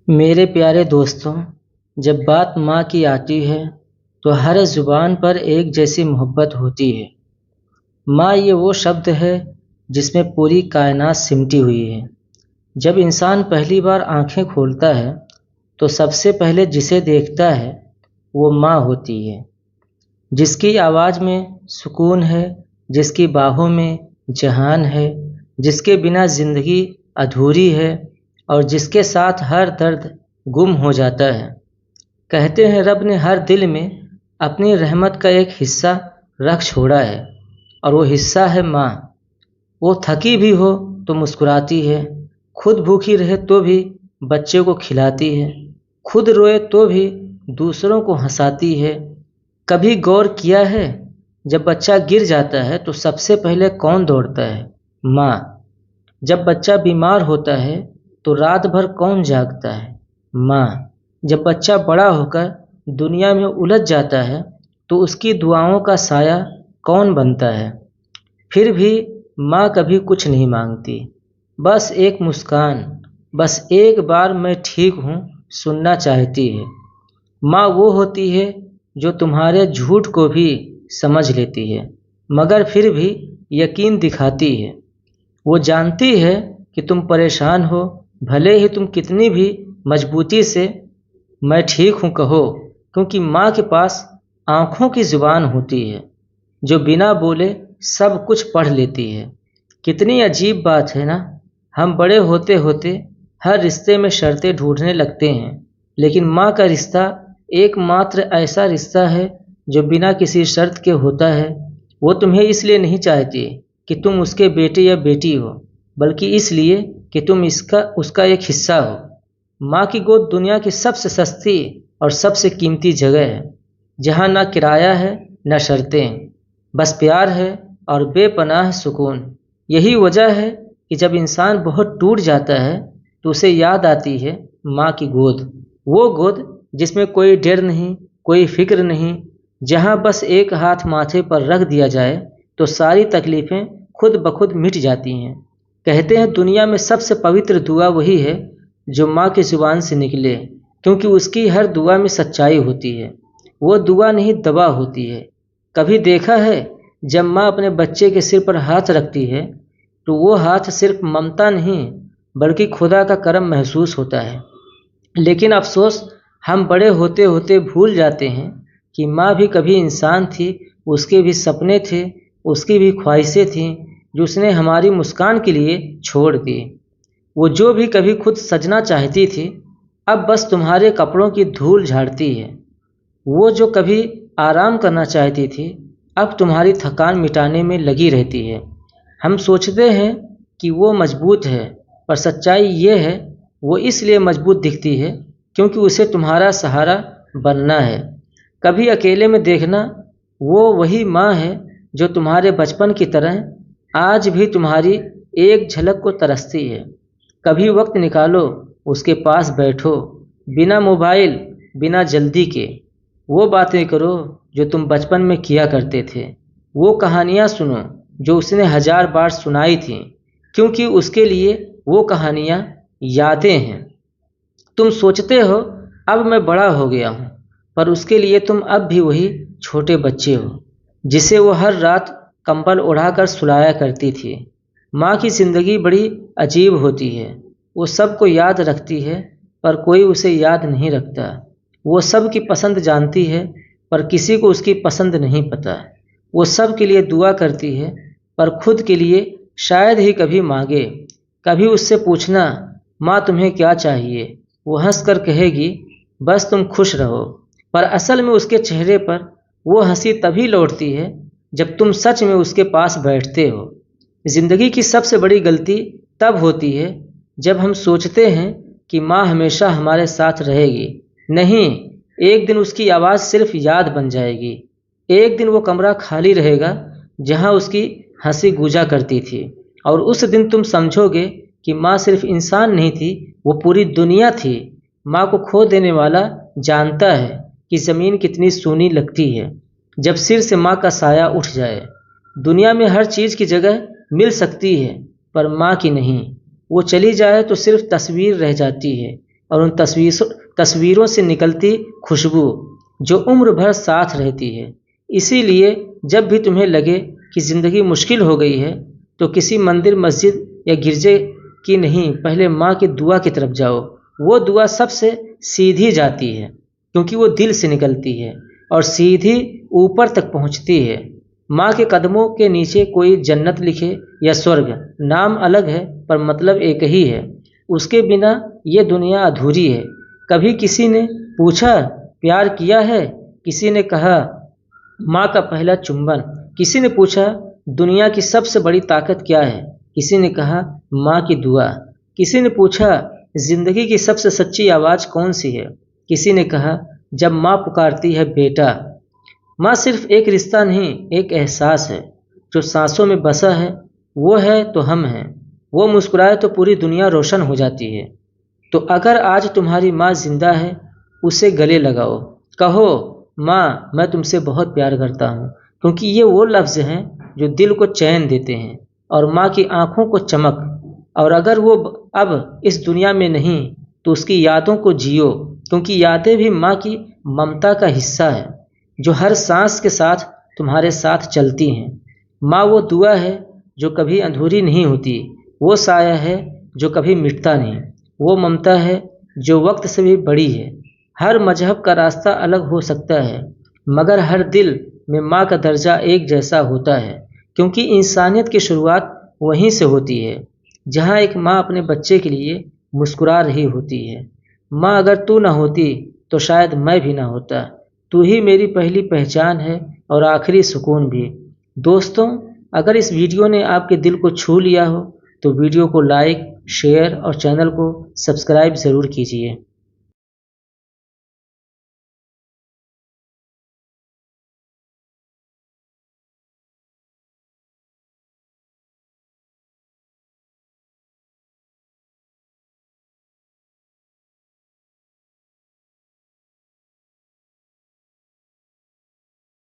मेरे प्यारे दोस्तों, जब बात माँ की आती है तो हर ज़ुबान पर एक जैसी मोहब्बत होती है। माँ ये वो शब्द है जिसमें पूरी कायनात सिमटी हुई है। जब इंसान पहली बार आंखें खोलता है तो सबसे पहले जिसे देखता है वो माँ होती है, जिसकी आवाज़ में सुकून है, जिसकी बाहों में जहान है, जिसके बिना ज़िंदगी अधूरी है और जिसके साथ हर दर्द गुम हो जाता है। कहते हैं रब ने हर दिल में अपनी रहमत का एक हिस्सा रख छोड़ा है और वो हिस्सा है माँ। वो थकी भी हो तो मुस्कुराती है, खुद भूखी रहे तो भी बच्चे को खिलाती है, खुद रोए तो भी दूसरों को हंसाती है। कभी गौर किया है, जब बच्चा गिर जाता है तो सबसे पहले कौन दौड़ता है? माँ। जब बच्चा बीमार होता है तो रात भर कौन जागता है? माँ। जब बच्चा बड़ा होकर दुनिया में उलझ जाता है तो उसकी दुआओं का साया कौन बनता है? फिर भी माँ कभी कुछ नहीं मांगती, बस एक मुस्कान, बस एक बार मैं ठीक हूँ सुनना चाहती है। माँ वो होती है जो तुम्हारे झूठ को भी समझ लेती है मगर फिर भी यकीन दिखाती है। वो जानती है कि तुम परेशान हो, भले ही तुम कितनी भी मजबूती से मैं ठीक हूँ कहो, क्योंकि माँ के पास आँखों की ज़ुबान होती है जो बिना बोले सब कुछ पढ़ लेती है। कितनी अजीब बात है ना, हम बड़े होते होते हर रिश्ते में शर्तें ढूंढने लगते हैं, लेकिन माँ का रिश्ता एकमात्र ऐसा रिश्ता है जो बिना किसी शर्त के होता है। वो तुम्हें इसलिए नहीं चाहती कि तुम उसके बेटे या बेटी हो, बल्कि इसलिए कि तुम उसका एक हिस्सा हो। माँ की गोद दुनिया की सबसे सस्ती और सबसे कीमती जगह है, जहाँ ना किराया है न शर्तें, बस प्यार है और बेपनाह सुकून। यही वजह है कि जब इंसान बहुत टूट जाता है तो उसे याद आती है माँ की गोद। वो गोद जिसमें कोई डर नहीं, कोई फिक्र नहीं, जहाँ बस एक हाथ माथे पर रख दिया जाए तो सारी तकलीफ़ें खुद ब खुद मिट जाती हैं। कहते हैं दुनिया में सबसे पवित्र दुआ वही है जो माँ की ज़ुबान से निकले, क्योंकि उसकी हर दुआ में सच्चाई होती है। वो दुआ नहीं दवा होती है। कभी देखा है, जब माँ अपने बच्चे के सिर पर हाथ रखती है तो वो हाथ सिर्फ ममता नहीं बल्कि खुदा का करम महसूस होता है। लेकिन अफसोस, हम बड़े होते होते भूल जाते हैं कि माँ भी कभी इंसान थी, उसके भी सपने थे, उसकी भी ख्वाहिशें थीं जो उसने हमारी मुस्कान के लिए छोड़ दी। वो जो भी कभी खुद सजना चाहती थी, अब बस तुम्हारे कपड़ों की धूल झाड़ती है। वो जो कभी आराम करना चाहती थी, अब तुम्हारी थकान मिटाने में लगी रहती है। हम सोचते हैं कि वो मजबूत है, पर सच्चाई ये है वो इसलिए मजबूत दिखती है क्योंकि उसे तुम्हारा सहारा बनना है। कभी अकेले में देखना, वो वही माँ है जो तुम्हारे बचपन की तरह आज भी तुम्हारी एक झलक को तरसती है। कभी वक्त निकालो, उसके पास बैठो, बिना मोबाइल, बिना जल्दी के। वो बातें करो जो तुम बचपन में किया करते थे। वो कहानियाँ सुनो जो उसने 1000 बार सुनाई थी, क्योंकि उसके लिए वो कहानियाँ यादें हैं। तुम सोचते हो अब मैं बड़ा हो गया हूँ, पर उसके लिए तुम अब भी वही छोटे बच्चे हो जिसे वो हर रात कंबल उड़ाकर सुलाया करती थी। माँ की ज़िंदगी बड़ी अजीब होती है। वो सबको याद रखती है पर कोई उसे याद नहीं रखता। वो सब की पसंद जानती है पर किसी को उसकी पसंद नहीं पता। वो सब के लिए दुआ करती है पर खुद के लिए शायद ही कभी मांगे। कभी उससे पूछना, माँ तुम्हें क्या चाहिए? वो हंस कर कहेगी, बस तुम खुश रहो। पर असल में उसके चेहरे पर वो हंसी तभी लौटती है जब तुम सच में उसके पास बैठते हो। ज़िंदगी की सबसे बड़ी गलती तब होती है जब हम सोचते हैं कि माँ हमेशा हमारे साथ रहेगी। नहीं, एक दिन उसकी आवाज़ सिर्फ याद बन जाएगी। एक दिन वो कमरा खाली रहेगा जहाँ उसकी हंसी गूंजा करती थी, और उस दिन तुम समझोगे कि माँ सिर्फ इंसान नहीं थी, वो पूरी दुनिया थी। माँ को खो देने वाला जानता है कि ज़मीन कितनी सूनी लगती है जब सिर से माँ का साया उठ जाए। दुनिया में हर चीज़ की जगह मिल सकती है पर माँ की नहीं। वो चली जाए तो सिर्फ तस्वीर रह जाती है, और उन तस्वीरों से निकलती खुशबू जो उम्र भर साथ रहती है। इसीलिए जब भी तुम्हें लगे कि ज़िंदगी मुश्किल हो गई है तो किसी मंदिर, मस्जिद या गिरजे की नहीं, पहले माँ की दुआ की तरफ जाओ। वो दुआ सबसे सीधी जाती है क्योंकि वो दिल से निकलती है और सीधी ऊपर तक पहुँचती है। माँ के कदमों के नीचे कोई जन्नत लिखे या स्वर्ग, नाम अलग है पर मतलब एक ही है। उसके बिना ये दुनिया अधूरी है। कभी किसी ने पूछा प्यार किया है? किसी ने कहा माँ का पहला चुंबन। किसी ने पूछा दुनिया की सबसे बड़ी ताकत क्या है? किसी ने कहा माँ की दुआ। किसी ने पूछा जिंदगी की सबसे सच्ची आवाज़ कौन सी है? किसी ने कहा जब माँ पुकारती है बेटा। माँ सिर्फ एक रिश्ता नहीं, एक एहसास है जो सांसों में बसा है। वो है तो हम हैं। वो मुस्कुराए तो पूरी दुनिया रोशन हो जाती है। तो अगर आज तुम्हारी माँ जिंदा है, उसे गले लगाओ, कहो माँ मैं तुमसे बहुत प्यार करता हूँ, क्योंकि ये वो लफ्ज़ हैं जो दिल को चैन देते हैं और माँ की आंखों को चमक। और अगर वो अब इस दुनिया में नहीं तो उसकी यादों को जियो, क्योंकि यादें भी माँ की ममता का हिस्सा है जो हर सांस के साथ तुम्हारे साथ चलती हैं। माँ वो दुआ है जो कभी अधूरी नहीं होती, वो साया है जो कभी मिटता नहीं, वो ममता है जो वक्त से भी बड़ी है। हर मजहब का रास्ता अलग हो सकता है, मगर हर दिल में माँ का दर्जा एक जैसा होता है, क्योंकि इंसानियत की शुरुआत वहीं से होती है जहाँ एक माँ अपने बच्चे के लिए मुस्कुरा रही होती है। माँ अगर तू ना होती तो शायद मैं भी ना होता। तू ही मेरी पहली पहचान है और आखिरी सुकून भी। दोस्तों, अगर इस वीडियो ने आपके दिल को छू लिया हो तो वीडियो को लाइक, शेयर और चैनल को सब्सक्राइब ज़रूर कीजिए।